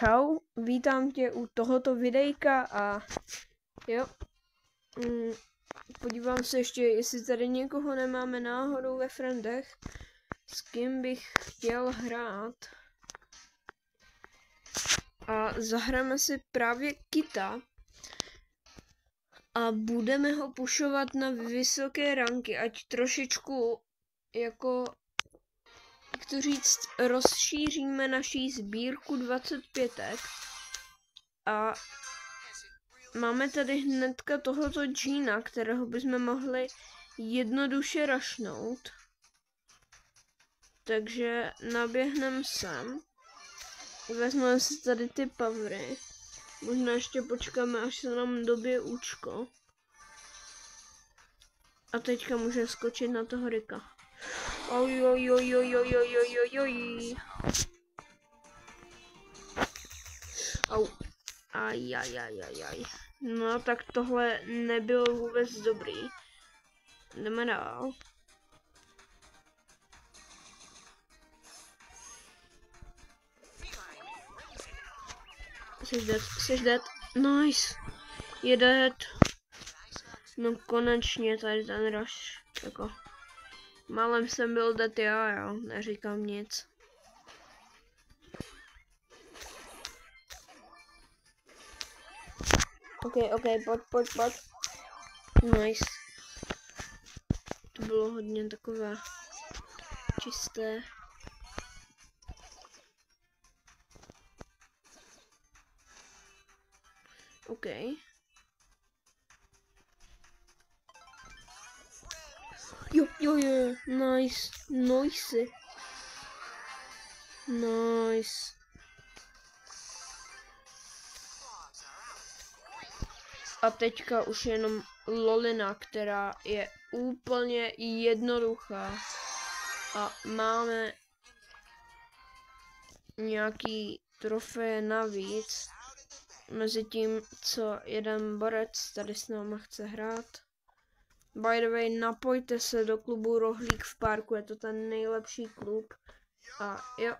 Čau, vítám tě u tohoto videjka a jo, podívám se ještě, jestli tady někoho nemáme náhodou ve friendech, s kým bych chtěl hrát. A zahrajeme si právě Kita a budeme ho pušovat na vysoké ranky, ať trošičku jako, jak to říct, rozšíříme naší sbírku 25. A máme tady hnedka tohoto Gina, kterého bychom mohli jednoduše rašnout. Takže naběhneme sem. Vezmeme si tady ty pavry. Možná ještě počkáme, až se nám dobije účko. A teďka může skočit na toho Rika. Ojojojojojojojojojoj. Au. Ajajajajaj. No tak tohle nebylo vůbec dobrý. Jdeme dál. Jsi dead. Nice. Je dead. No konečně tady ten rush. Jako. Málem jsem byl dead já, jo. Neříkám nic. Ok, pojď. Nice. To bylo hodně takové čisté. Ok. Jo, nice. A teďka už jenom lolina, která je úplně jednoduchá. A máme nějaký trofeje navíc. Mezi tím, co jeden borec tady s náma chce hrát. By the way, napojte se do klubu Rohlík v parku, je to ten nejlepší klub. A jo.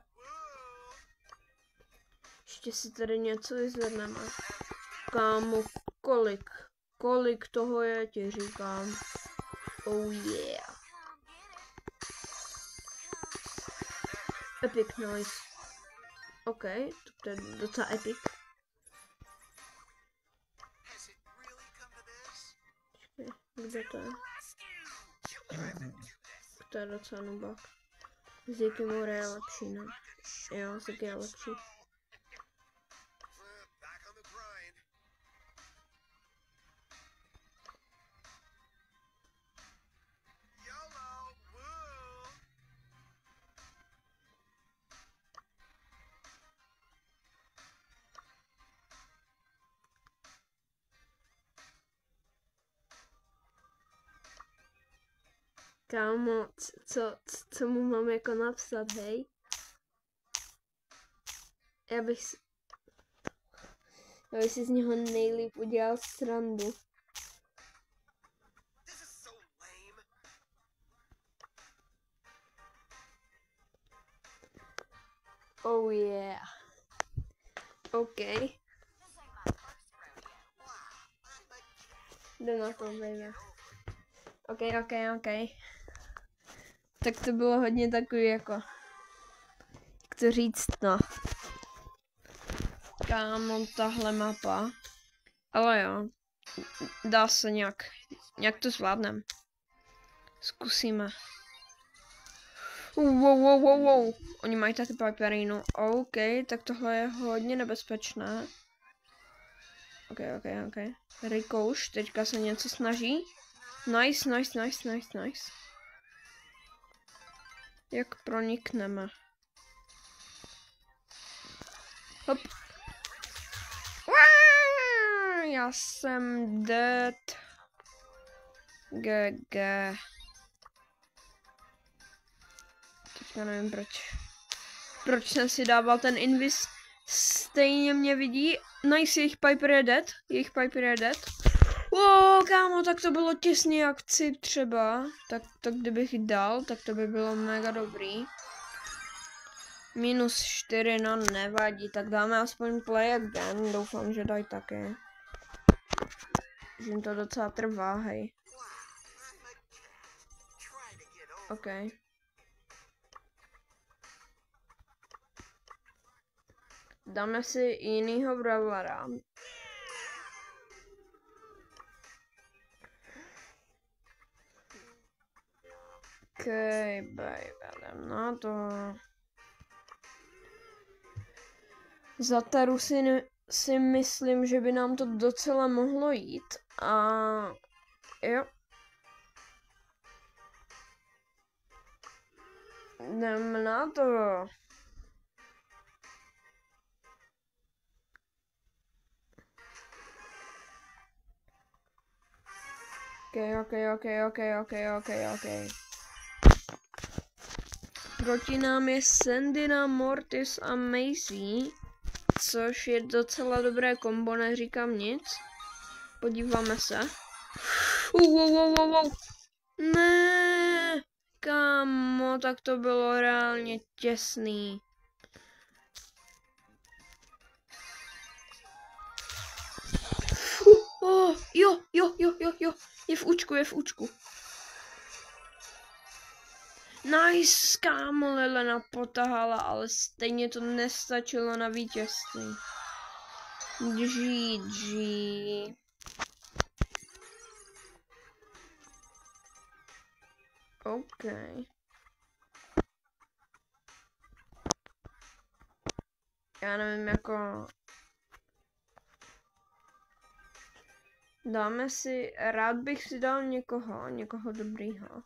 Ještě si tady něco vyzvedneme. Kámo, kolik toho je, ti říkám. Oh yeah. Epic, nice. Ok, to je docela epic. Kde to je? To je docela nubak. Zikimura je lepší, ne? Jo, Zik je lepší. Kámo, co mu mám jako napsat, hej? Já bych si z něho nejlíp udělal srandu. Oh yeah. OK. Jde na to, baby. OK. Tak to bylo hodně takový jako, jak to říct, no. Kámo, tahle mapa. Ale jo, dá se nějak to zvládnem. Zkusíme. Wow. Oni mají taky piperinu. OK, tak tohle je hodně nebezpečné. OK. Rikouš, teďka se něco snaží. Nice. Jak pronikneme? Hop. Já jsem dead. GG. Teďka nevím proč jsem si dával ten invis. Stejně mě vidí. Nice, jejich Piper je dead. Wow, kámo, tak to bylo těsně jak Cip třeba. Tak kdybych dal, tak to by bylo mega dobrý. -4, no nevadí, tak dáme aspoň play again, doufám, že dají taky. Že jim to docela trvá, hej. OK. Dáme si jinýho brawlera. OK, baby, jdem na to. Za Taru si myslím, že by nám to docela mohlo jít. A jo. Jdem na to. OK. Proti nám je Sandina, Mortis a Macy, což je docela dobré kombo, neříkám nic. Podíváme se. Ne, kámo, tak to bylo reálně těsný. Jo, je v účku. Nice, kámo, Lilena potahala, ale stejně to nestačilo na vítězství. GG. OK. Já nevím, jako... Dáme si... Rád bych si dal někoho dobrýho.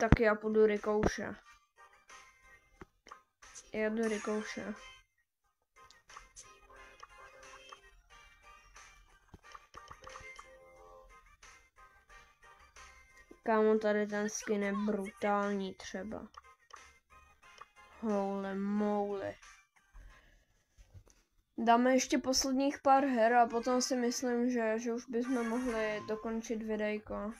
Tak já půjdu Rikouše. Já jdu Rikouše. Kámo, tady ten skin je brutální třeba. Holy moly. Dáme ještě posledních pár her a potom si myslím, že už bychom mohli dokončit videjko.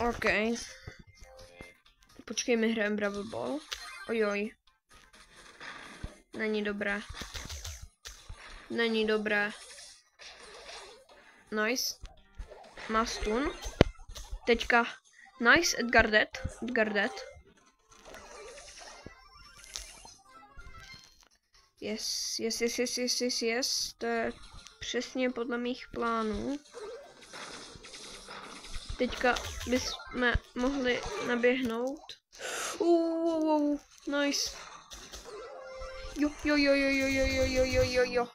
OK. Počkej, my hrajeme Brawl Ball. Ojoj. Není dobré. Nice. Má stun. Teďka. Nice, Edgar dead. Yes. To je přesně podle mých plánů. Teďka bychom mohli naběhnout. Nice. Jo.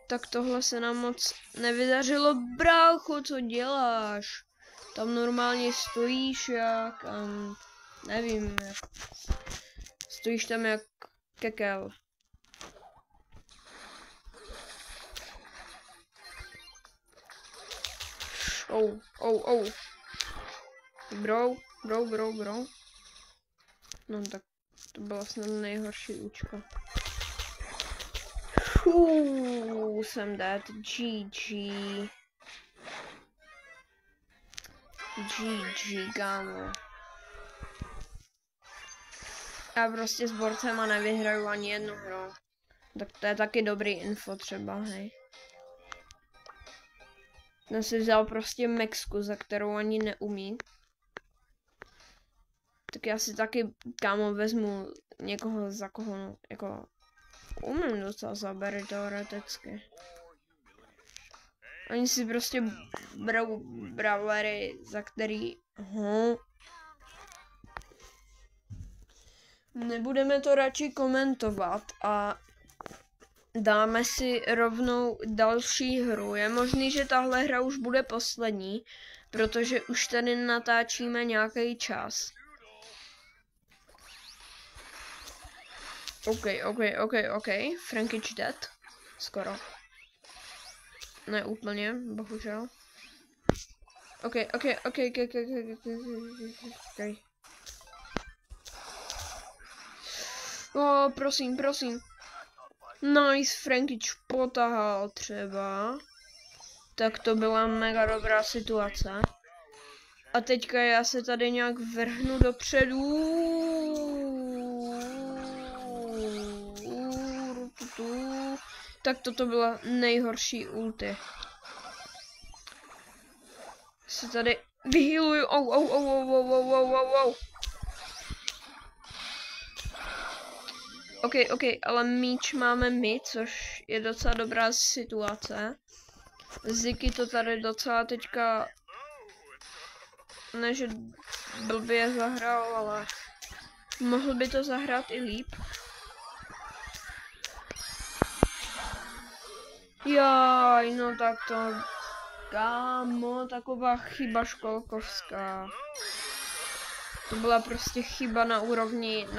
Tak tohle se nám moc nevydařilo. Brácho, co děláš? Tam normálně stojíš jak... nevím, jak... Stojíš tam jak kekel. Bro. No tak to bylo snad nejhorší účko. Jsem dead. GG, kámo. Já prostě s borcema nevyhraju ani jednu hru. Tak to je taky dobrý info třeba, hej. Ten si vzal prostě Mexku, za kterou ani neumí. Tak já si taky, kámo, vezmu někoho, za koho, jako... Umím docela zabere teoreticky. Oni si prostě berou brawlery, za který... Nebudeme to radši komentovat a dáme si rovnou další hru. Je možný, že tahle hra už bude poslední, protože už tady natáčíme nějaký čas. OK. Frankič dead. Skoro. Ne úplně, bohužel. OK. Prosím. Nice, Frankič potahal třeba. Tak to byla mega dobrá situace. A teďka já se tady nějak vrhnu dopředu. Tak toto byla nejhorší ulti. Se tady vyhýluju. OK, ale míč máme my, což je docela dobrá situace. Ziggy to tady docela teďka ne, že blbě zahrál, ale mohl by to zahrát i líp. Jaj, no tak to, kámo, taková chyba školkovská. To byla prostě chyba na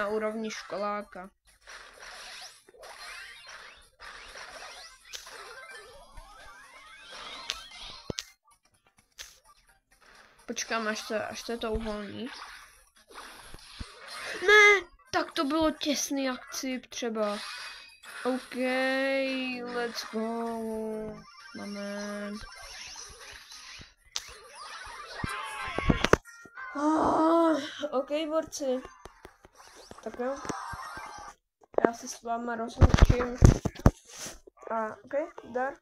úrovni školáka. Počkám, až se to uvolní. Ne, tak to bylo těsný akci třeba. OK, let's go. Máme. OK, borci. Tak jo. Já se s váma rozloučím. OK, dar.